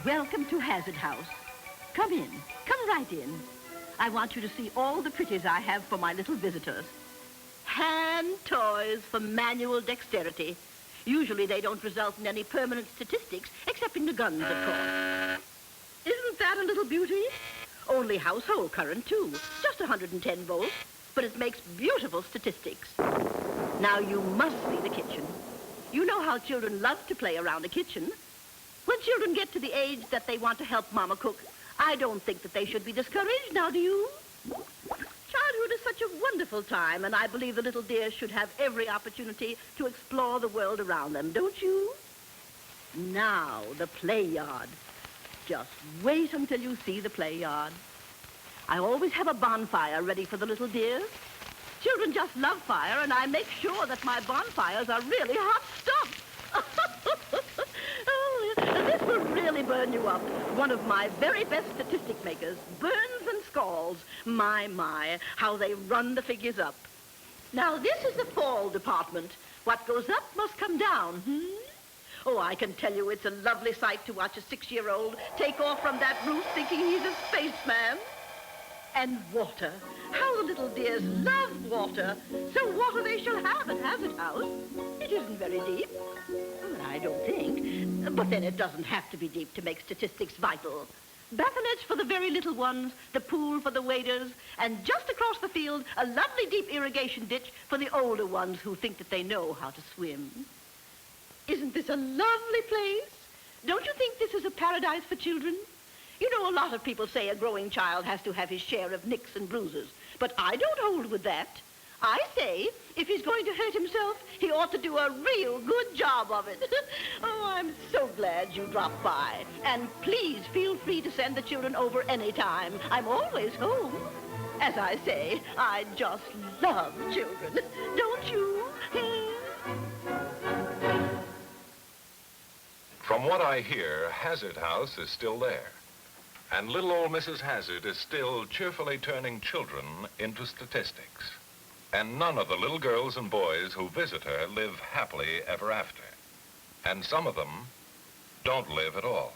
Welcome to Hazard House. Come in. Come right in. I want you to see all the pretties I have for my little visitors. Hand toys for manual dexterity. Usually they don't result in any permanent statistics, except in the guns, of course. Isn't that a little beauty? Only household current, too. Just 110 volts, but it makes beautiful statistics. Now you must see the kitchen. You know how children love to play around a kitchen. When children get to the age that they want to help Mama cook, I don't think that they should be discouraged, now do you? Childhood is such a wonderful time, and I believe the little dears should have every opportunity to explore the world around them, don't you? Now, the play yard. Just wait until you see the play yard. I always have a bonfire ready for the little dears. Children just love fire, and I make sure that my bonfires are really hot stuff. Oh, this will really burn you up. One of my very best statistic makers, burns and scalds. My, how they run the figures up. Now, this is the fall department. What goes up must come down, Oh, I can tell you it's a lovely sight to watch a 6-year-old take off from that roof thinking he's a spaceman. And water. How the little dears love water. So water they shall have at Hazard House. It isn't very deep. Well, I don't think. But then it doesn't have to be deep to make statistics vital. Bathinets for the very little ones, the pool for the waders, and just across the field, a lovely deep irrigation ditch for the older ones who think that they know how to swim. Isn't this a lovely place? Don't you think this is a paradise for children? You know, a lot of people say a growing child has to have his share of nicks and bruises, but I don't hold with that. I say, if he's going to hurt himself, he ought to do a real good job of it. Oh, I'm so glad you dropped by. And please feel free to send the children over any time. I'm always home. As I say, I just love children. Don't you? From what I hear, Hazard House is still there. And little old Mrs. Hazard is still cheerfully turning children into statistics. And none of the little girls and boys who visit her live happily ever after. And some of them don't live at all.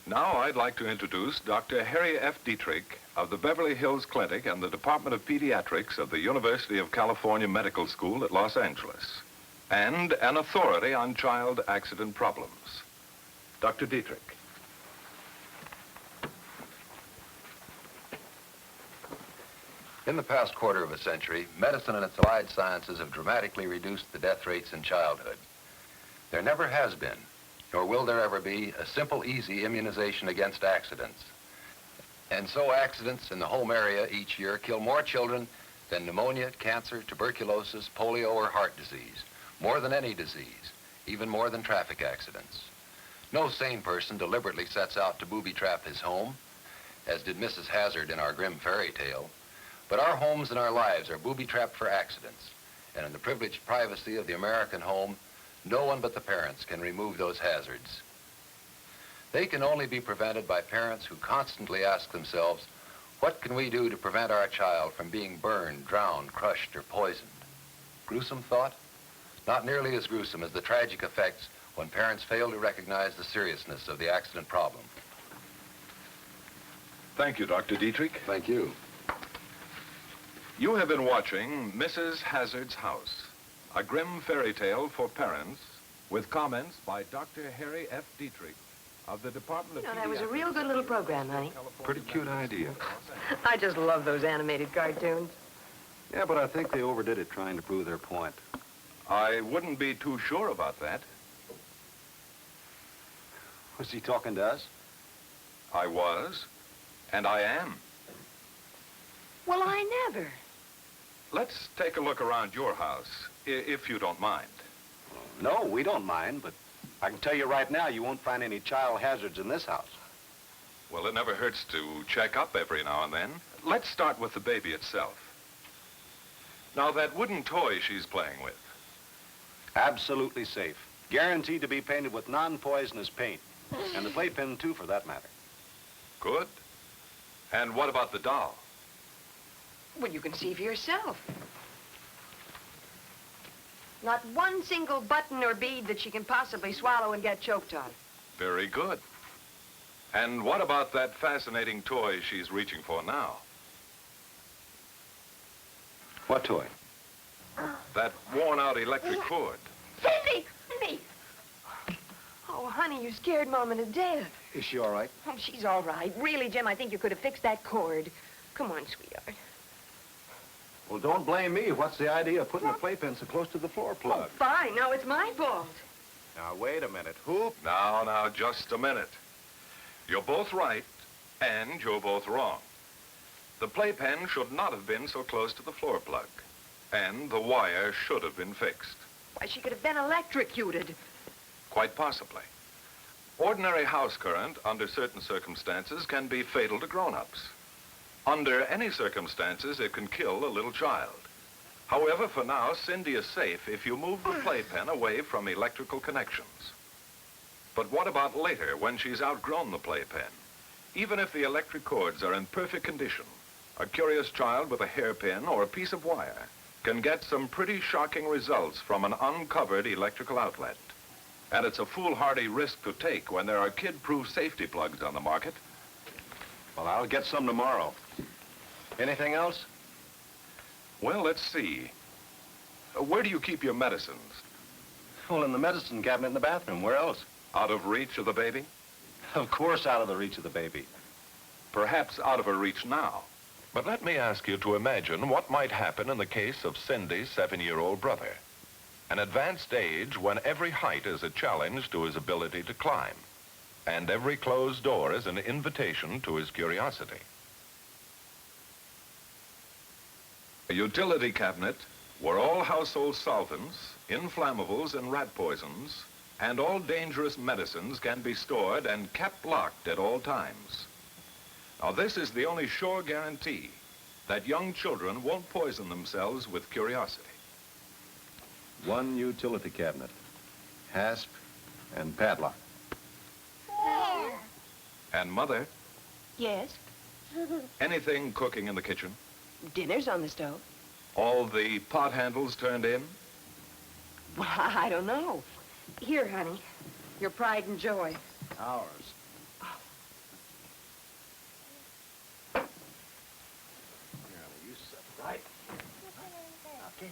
Now I'd like to introduce Dr. Harry F. Dietrich of the Beverly Hills Clinic and the Department of Pediatrics of the University of California Medical School at Los Angeles, and an authority on child accident problems. Dr. Dietrich. In the past quarter of a century, medicine and its allied sciences have dramatically reduced the death rates in childhood. There never has been, nor will there ever be, a simple, easy immunization against accidents. And so accidents in the home area each year kill more children than pneumonia, cancer, tuberculosis, polio, or heart disease. More than any disease, even more than traffic accidents. No sane person deliberately sets out to booby-trap his home, as did Mrs. Hazard in our grim fairy tale. But our homes and our lives are booby-trapped for accidents. And in the privileged privacy of the American home, no one but the parents can remove those hazards. They can only be prevented by parents who constantly ask themselves, what can we do to prevent our child from being burned, drowned, crushed, or poisoned? Gruesome thought? Not nearly as gruesome as the tragic effects when parents fail to recognize the seriousness of the accident problem. Thank you, Dr. Dietrich. Thank you. You have been watching Mrs. Hazard's House, a grim fairy tale for parents, with comments by Dr. Harry F. Dietrich of the Department of Pediatrics. That was a real good little program, honey. Pretty cute idea. I just love those animated cartoons. Yeah, but I think they overdid it trying to prove their point. I wouldn't be too sure about that. Was he talking to us? I was, and I am. Well, I never. Let's take a look around your house, if you don't mind. No, we don't mind, but I can tell you right now you won't find any child hazards in this house. Well, it never hurts to check up every now and then. Let's start with the baby itself. Now, that wooden toy she's playing with. Absolutely safe. Guaranteed to be painted with non-poisonous paint. And the playpen, too, for that matter. Good. And what about the doll? Well, you can see for yourself. Not one single button or bead that she can possibly swallow and get choked on. Very good. And what about that fascinating toy she's reaching for now? What toy? That worn-out electric cord. Cindy! Cindy! Oh, honey, you scared Mama to death. Is she all right? Oh, she's all right. Really, Jim, I think you could have fixed that cord. Come on, sweetheart. Well, don't blame me. What's the idea of putting the playpen so close to the floor plug? Oh, fine. Now it's my fault. Now, wait a minute. Who? Now, just a minute. You're both right, and you're both wrong. The playpen should not have been so close to the floor plug, and the wire should have been fixed. Why, she could have been electrocuted. Quite possibly. Ordinary house current, under certain circumstances, can be fatal to grown-ups. Under any circumstances, it can kill a little child. However, for now, Cindy is safe if you move the playpen away from electrical connections. But what about later, when she's outgrown the playpen? Even if the electric cords are in perfect condition, a curious child with a hairpin or a piece of wire can get some pretty shocking results from an uncovered electrical outlet. And it's a foolhardy risk to take when there are kid-proof safety plugs on the market. Well, I'll get some tomorrow. Anything else? Well, let's see. Where do you keep your medicines? Well, in the medicine cabinet in the bathroom. Where else? Out of reach of the baby? Of course, out of the reach of the baby. Perhaps out of her reach now. But let me ask you to imagine what might happen in the case of Cindy's 7-year-old brother. An advanced age when every height is a challenge to his ability to climb, and every closed door is an invitation to his curiosity. A utility cabinet where all household solvents, inflammables, and rat poisons, and all dangerous medicines can be stored and kept locked at all times. Now, this is the only sure guarantee that young children won't poison themselves with curiosity. One utility cabinet. Hasp and padlock. And Mother, Yes? anything cooking in the kitchen? Dinner's on the stove. All the pot handles turned in? Well, I don't know. Here, honey. Your pride and joy. Ours. You sit right. Okay.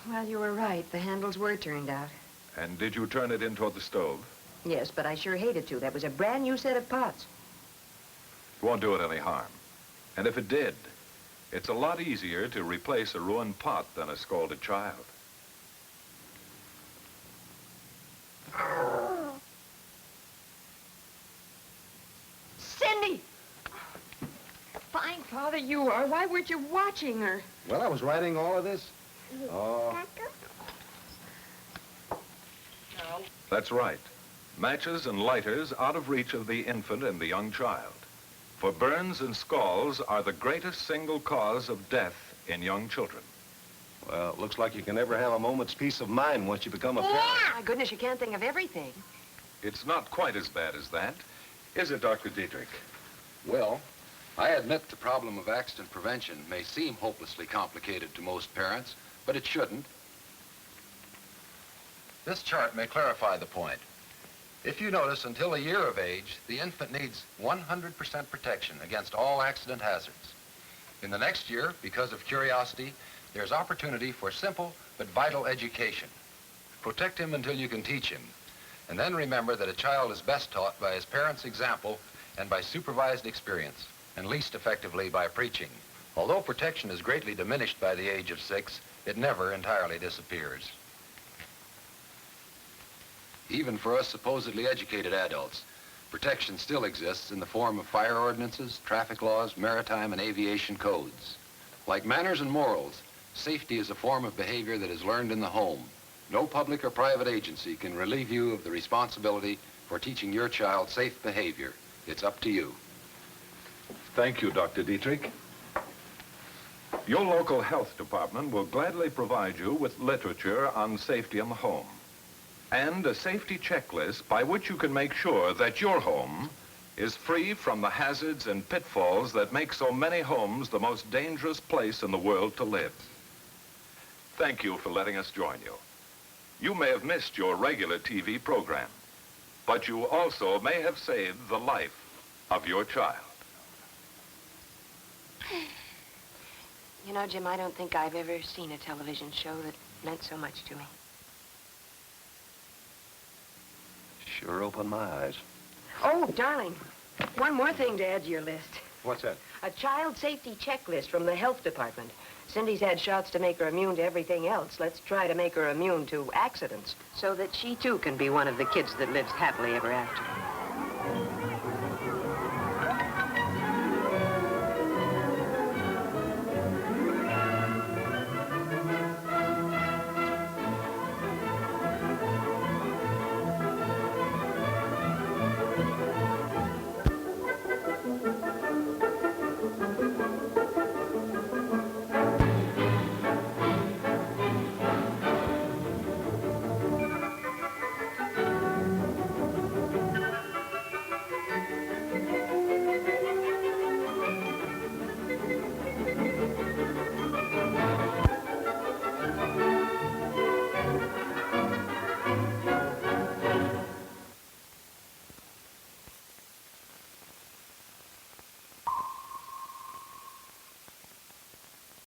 Well, you were right. The handles were turned out. And did you turn it in toward the stove? Yes, but I sure hated to. That was a brand new set of pots. It won't do it any harm. And if it did, it's a lot easier to replace a ruined pot than a scalded child. Cindy! Fine father you are. Why weren't you watching her? Well, I was writing all of this. Oh. No. That's right. Matches and lighters out of reach of the infant and the young child. For burns and scalds are the greatest single cause of death in young children. Well, it looks like you can never have a moment's peace of mind once you become a parent. My goodness, you can't think of everything. It's not quite as bad as that, is it, Dr. Dietrich? Well, I admit the problem of accident prevention may seem hopelessly complicated to most parents, but it shouldn't. This chart may clarify the point. If you notice, until a year of age, the infant needs 100% protection against all accident hazards. In the next year, because of curiosity, there's opportunity for simple but vital education. Protect him until you can teach him. And then remember that a child is best taught by his parents' example and by supervised experience, and least effectively by preaching. Although protection is greatly diminished by the age of 6, it never entirely disappears. Even for us supposedly educated adults, protection still exists in the form of fire ordinances, traffic laws, maritime and aviation codes. Like manners and morals, safety is a form of behavior that is learned in the home. No public or private agency can relieve you of the responsibility for teaching your child safe behavior. It's up to you. Thank you, Dr. Dietrich. Your local health department will gladly provide you with literature on safety in the home and a safety checklist by which you can make sure that your home is free from the hazards and pitfalls that make so many homes the most dangerous place in the world to live. Thank you for letting us join you. You may have missed your regular TV program, but you also may have saved the life of your child. You know, Jim, I don't think I've ever seen a television show that meant so much to me. Sure opened my eyes. Oh, darling, one more thing to add to your list. What's that? A child safety checklist from the health department. Cindy's had shots to make her immune to everything else. Let's try to make her immune to accidents so that she, too, can be one of the kids that lives happily ever after.